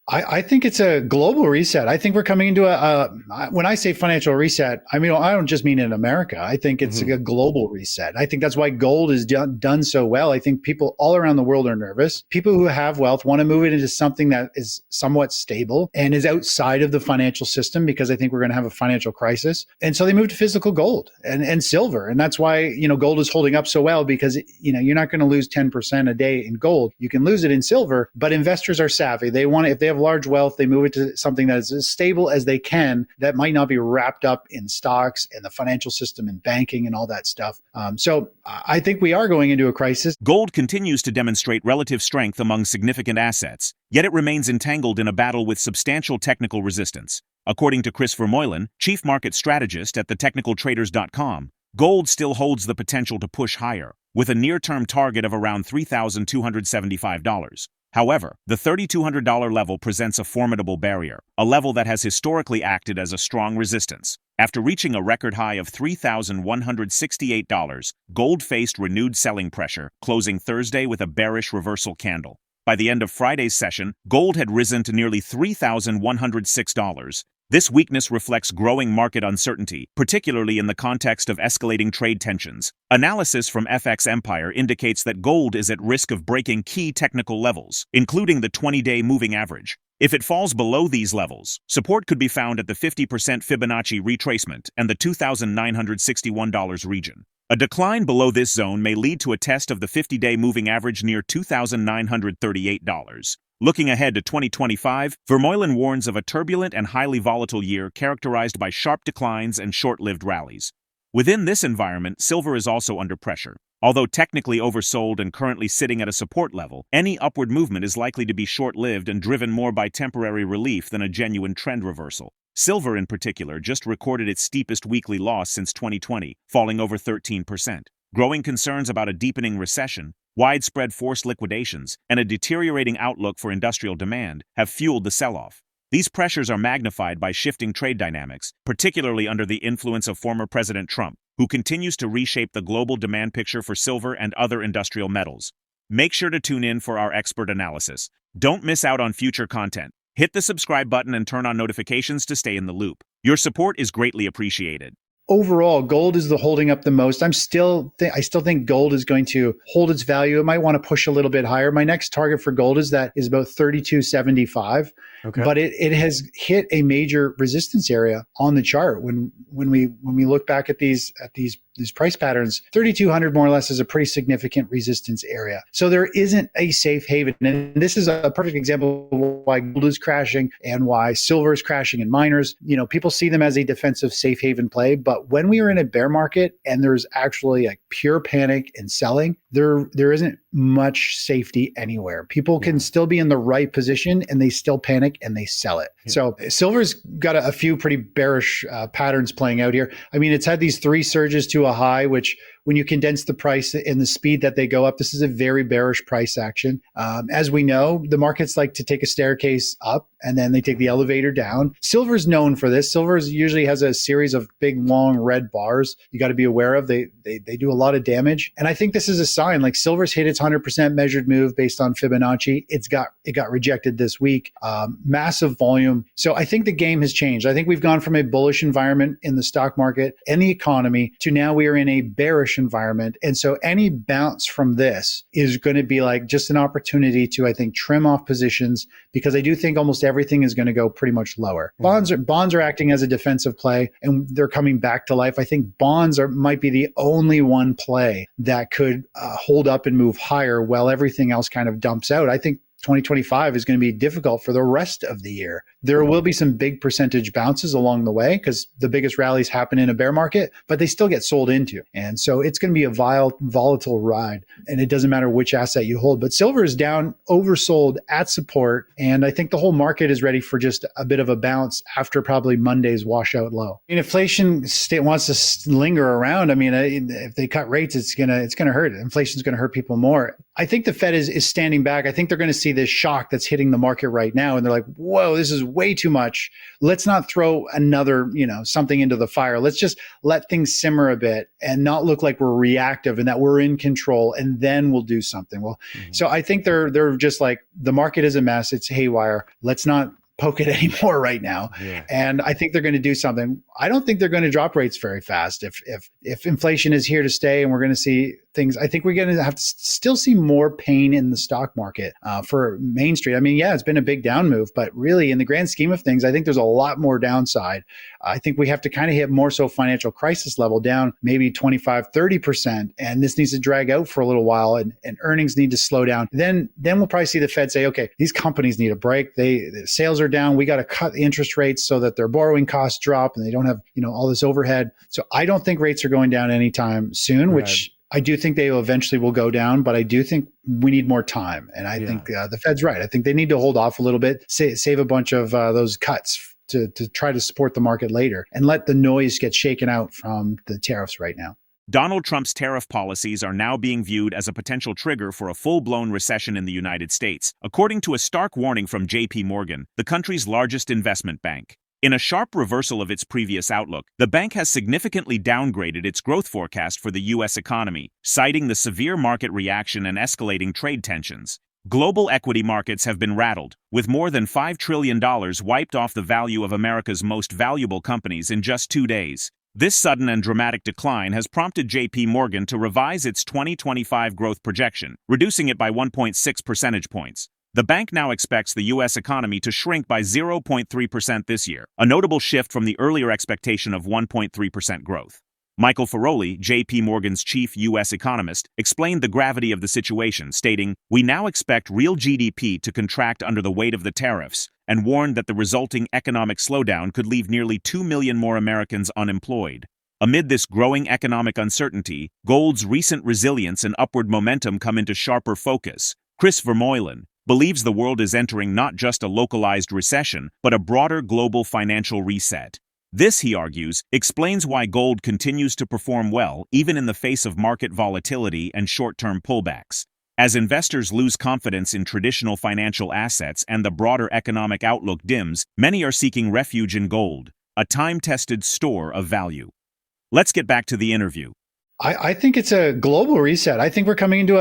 I think it's a global reset. I think we're coming into when I say financial reset, I mean, I don't just mean in America. I think it's a global reset. I think that's why gold is done so well. I think people all around the world are nervous. People who have wealth want to move it into something that is somewhat stable and is outside of the financial system, because I think we're going to have a financial crisis. And so they move to physical gold and silver. And that's why, gold is holding up so well, because, you're not going to lose 10% a day in gold. You can lose it in silver, but investors are savvy. They want to, if they have large wealth, they move it to something that is as stable as they can, that might not be wrapped up in stocks and the financial system and banking and all that stuff. So I think we are going into a crisis. Gold continues to demonstrate relative strength among significant assets, yet it remains entangled in a battle with substantial technical resistance. According to Chris Vermeulen, chief market strategist at thetechnicaltraders.com, gold still holds the potential to push higher, with a near-term target of around $3,275. However, the $3,200 level presents a formidable barrier, a level that has historically acted as a strong resistance. After reaching a record high of $3,168, gold faced renewed selling pressure, closing Thursday with a bearish reversal candle. By the end of Friday's session, gold had risen to nearly $3,106. This weakness reflects growing market uncertainty, particularly in the context of escalating trade tensions. Analysis from FX Empire indicates that gold is at risk of breaking key technical levels, including the 20-day moving average. If it falls below these levels, support could be found at the 50% Fibonacci retracement and the $2,961 region. A decline below this zone may lead to a test of the 50-day moving average near $2,938. Looking ahead to 2025, Vermeulen warns of a turbulent and highly volatile year characterized by sharp declines and short-lived rallies. Within this environment, silver is also under pressure. Although technically oversold and currently sitting at a support level, any upward movement is likely to be short-lived and driven more by temporary relief than a genuine trend reversal. Silver, in particular, just recorded its steepest weekly loss since 2020, falling over 13%. Growing concerns about a deepening recession, widespread forced liquidations, and a deteriorating outlook for industrial demand have fueled the sell-off. These pressures are magnified by shifting trade dynamics, particularly under the influence of former President Trump, who continues to reshape the global demand picture for silver and other industrial metals. Make sure to tune in for our expert analysis. Don't miss out on future content. Hit the subscribe button and turn on notifications to stay in the loop. Your support is greatly appreciated. Overall, gold is the holding up the most. I still think gold is going to hold its value. It might want to push a little bit higher. My next target for gold is about 32.75. Okay. But it has hit a major resistance area on the chart. When we look back at these price patterns, 3,200 more or less is a pretty significant resistance area. So there isn't a safe haven. And this is a perfect example of why gold is crashing and why silver is crashing in miners. People see them as a defensive safe haven play, but when we are in a bear market and there's actually like pure panic and selling, there isn't much safety anywhere. People can still be in the right position and they still panic and they sell it. Yeah. So silver's got a few pretty bearish patterns playing out here. I mean, it's had these three surges to a high, which when you condense the price and the speed that they go up, this is a very bearish price action. As we know, the markets like to take a staircase up and then they take the elevator down. Silver's known for this. Silver usually has a series of big, long red bars you got to be aware of. They do a lot of damage. And I think this is a sign, like silver's hit its 100% measured move based on Fibonacci. It got rejected this week. Massive volume. So I think the game has changed. I think we've gone from a bullish environment in the stock market and the economy to now we are in a bearish environment. And so any bounce from this is going to be like just an opportunity to, I think, trim off positions, because I do think almost everything is going to go pretty much lower. Bonds are acting as a defensive play and they're coming back to life. I think bonds might be the only one play that could hold up and move higher while everything else kind of dumps out. I think 2025 is going to be difficult for the rest of the year. There will be some big percentage bounces along the way because the biggest rallies happen in a bear market, but they still get sold into. And so it's going to be a volatile ride, and it doesn't matter which asset you hold. But silver is down, oversold at support, and I think the whole market is ready for just a bit of a bounce after probably Monday's washout low. I mean, inflation wants to linger around. I mean, if they cut rates, it's gonna hurt. Inflation's going to hurt people more. I think the Fed is standing back. I think they're going to see see this shock that's hitting the market right now. And they're like, whoa, this is way too much. Let's not throw another, something into the fire. Let's just let things simmer a bit and not look like we're reactive and that we're in control, and then we'll do something. Well, so I think they're just like, the market is a mess. It's haywire. Let's not poke it anymore right now. Yeah. And I think they're going to do something. I don't think they're going to drop rates very fast. If inflation is here to stay and we're going to see things, I think we're going to have to still see more pain in the stock market for Main Street. I mean, yeah, it's been a big down move, but really in the grand scheme of things, I think there's a lot more downside. I think we have to kind of hit more so financial crisis level down, maybe 25, 30%. And this needs to drag out for a little while, and earnings need to slow down. Then we'll probably see the Fed say, okay, these companies need a break. The sales are down. We got to cut the interest rates so that their borrowing costs drop and they don't have, all this overhead. So I don't think rates are going down anytime soon, which I do think they eventually will go down, but I do think we need more time. And I think the Fed's right. I think they need to hold off a little bit, save a bunch of those cuts to try to support the market later and let the noise get shaken out from the tariffs right now. Donald Trump's tariff policies are now being viewed as a potential trigger for a full-blown recession in the United States, according to a stark warning from J.P. Morgan, the country's largest investment bank. In a sharp reversal of its previous outlook, the bank has significantly downgraded its growth forecast for the U.S. economy, citing the severe market reaction and escalating trade tensions. Global equity markets have been rattled, with more than $5 trillion wiped off the value of America's most valuable companies in just 2 days. This sudden and dramatic decline has prompted J.P. Morgan to revise its 2025 growth projection, reducing it by 1.6 percentage points. The bank now expects the U.S. economy to shrink by 0.3% this year, a notable shift from the earlier expectation of 1.3% growth. Michael Feroli, J.P. Morgan's chief U.S. economist, explained the gravity of the situation, stating, "We now expect real GDP to contract under the weight of the tariffs," and warned that the resulting economic slowdown could leave nearly 2 million more Americans unemployed. Amid this growing economic uncertainty, gold's recent resilience and upward momentum come into sharper focus. Chris Vermeulen believes the world is entering not just a localized recession, but a broader global financial reset. This, he argues, explains why gold continues to perform well even in the face of market volatility and short-term pullbacks. As investors lose confidence in traditional financial assets and the broader economic outlook dims, many are seeking refuge in gold, a time-tested store of value. Let's get back to the interview. I think it's a global reset. I think we're coming into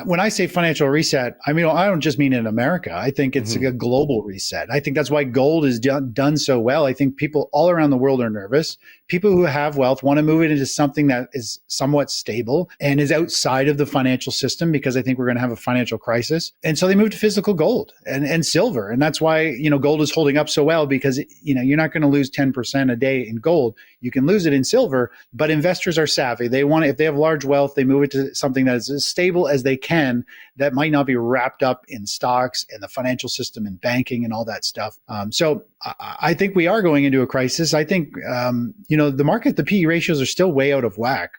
when I say financial reset, I mean, I don't just mean in America. I think it's a global reset. I think that's why gold is done so well. I think people all around the world are nervous. People who have wealth want to move it into something that is somewhat stable and is outside of the financial system, because I think we're going to have a financial crisis. And so they move to physical gold and silver. And that's why, gold is holding up so well, because, you're not going to lose 10% a day in gold. You can lose it in silver, but investors are savvy. They want to, if they have large wealth, they move it to something that is as stable as they can, that might not be wrapped up in stocks and the financial system and banking and all that stuff. So I think we are going into a crisis. I think, the market, the PE ratios are still way out of whack.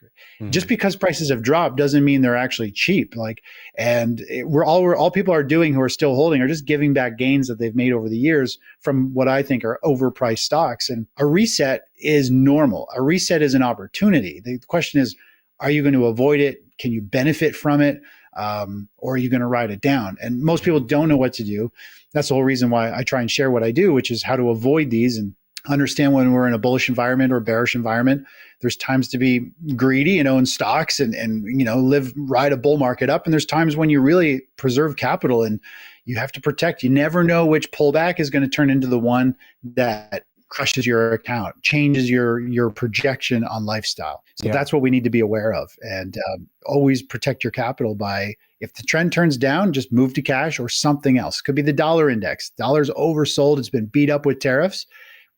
Just because prices have dropped doesn't mean they're actually cheap. All people are doing who are still holding are just giving back gains that they've made over the years from what I think are overpriced stocks. And a reset is normal. A reset is an opportunity. The question is, are you going to avoid it? Can you benefit from it? Or are you going to ride it down? And most people don't know what to do. That's the whole reason why I try and share what I do, which is how to avoid these and understand when we're in a bullish environment or a bearish environment. There's times to be greedy, in stocks and ride a bull market up. And there's times when you really preserve capital and you have to protect. You never know which pullback is going to turn into the one that crushes your account, changes your projection on lifestyle. So that's what we need to be aware of, and always protect your capital by, if the trend turns down, just move to cash or something else. Could be the dollar index. Dollar's oversold. It's been beat up with tariffs.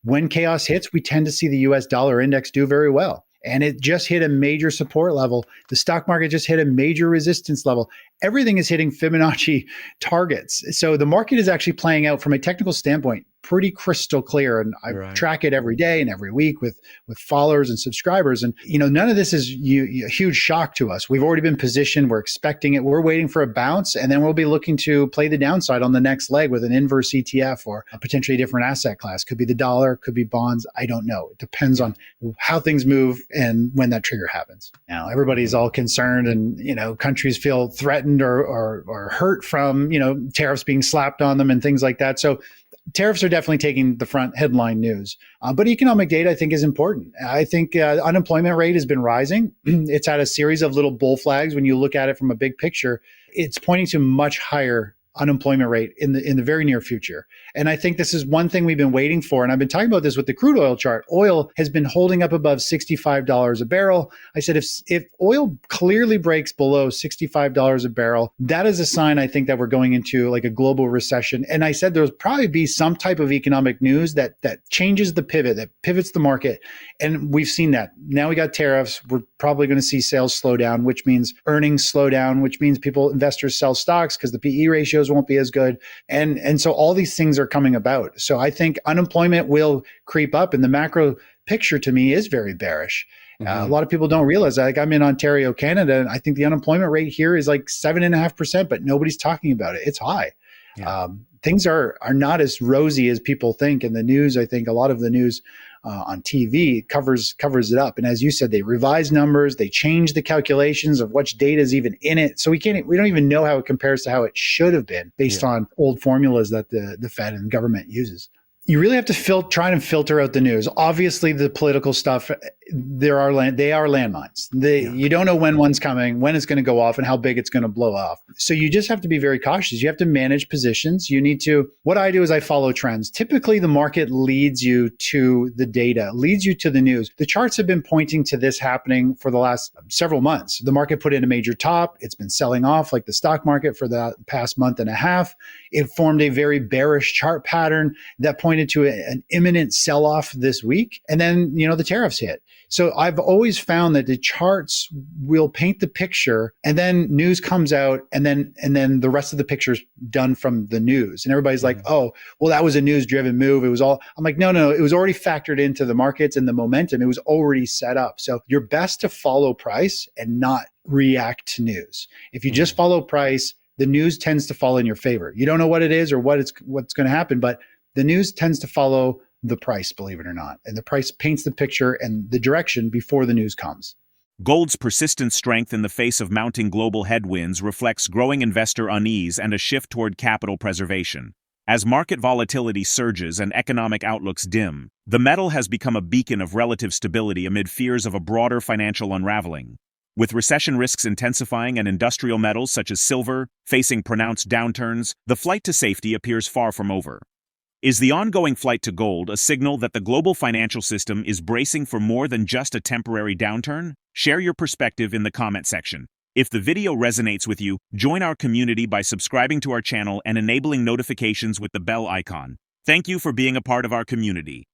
When chaos hits, we tend to see the US dollar index do very well. And it just hit a major support level. The stock market just hit a major resistance level. Everything is hitting Fibonacci targets. So the market is actually playing out from a technical standpoint pretty crystal clear. And I track it every day and every week with followers and subscribers. And, none of this is a huge shock to us. We've already been positioned. We're expecting it. We're waiting for a bounce. And then we'll be looking to play the downside on the next leg with an inverse ETF or a potentially different asset class. Could be the dollar, could be bonds. I don't know. It depends on how things move and when that trigger happens. Now, everybody's all concerned and, countries feel threatened or hurt from, tariffs being slapped on them and things like that. So tariffs are definitely taking the front headline news. But economic data, I think, is important. I think unemployment rate has been rising. It's had a series of little bull flags. When you look at it from a big picture, it's pointing to much higher unemployment rate in the very near future. And I think this is one thing we've been waiting for. And I've been talking about this with the crude oil chart. Oil has been holding up above $65 a barrel. I said, if oil clearly breaks below $65 a barrel, that is a sign, I think, that we're going into like a global recession. And I said there'll probably be some type of economic news that changes the pivot, that pivots the market. And we've seen that. Now we got tariffs. We're probably going to see sales slow down, which means earnings slow down, which means investors sell stocks because the PE ratios won't be as good. And so all these things are coming about. So I think unemployment will creep up, and the macro picture to me is very bearish. A lot of people don't realize that. Like, I'm in Ontario, Canada, and I think the unemployment rate here is like 7.5%, but nobody's talking about it. It's high. Yeah. Things are not as rosy as people think. In the news, I think a lot of the news on TV covers it up. And as you said, they revise numbers, they change the calculations of which data is even in it. So we don't even know how it compares to how it should have been based on old formulas that the Fed and government uses. You really have to try and filter out the news. Obviously, the political stuff, they are landmines. You don't know when one's coming, when it's going to go off, and how big it's going to blow off. So you just have to be very cautious. You have to manage positions. What I do is I follow trends. Typically, the market leads you to the data, leads you to the news. The charts have been pointing to this happening for the last several months. The market put in a major top. It's been selling off like the stock market for the past month and a half. It formed a very bearish chart pattern that pointed to an imminent sell-off this week. And then, the tariffs hit. So I've always found that the charts will paint the picture, and then news comes out, and then the rest of the picture's done from the news. And everybody's like, oh, well, that was a news-driven move. I'm like, no, it was already factored into the markets and the momentum. It was already set up. So you're best to follow price and not react to news. If you just follow price, the news tends to fall in your favor. You don't know what it is or what's going to happen, but the news tends to follow the price, believe it or not. And the price paints the picture and the direction before the news comes. Gold's persistent strength in the face of mounting global headwinds reflects growing investor unease and a shift toward capital preservation. As market volatility surges and economic outlooks dim, the metal has become a beacon of relative stability amid fears of a broader financial unraveling. With recession risks intensifying and industrial metals such as silver facing pronounced downturns, the flight to safety appears far from over. Is the ongoing flight to gold a signal that the global financial system is bracing for more than just a temporary downturn? Share your perspective in the comment section. If the video resonates with you, join our community by subscribing to our channel and enabling notifications with the bell icon. Thank you for being a part of our community.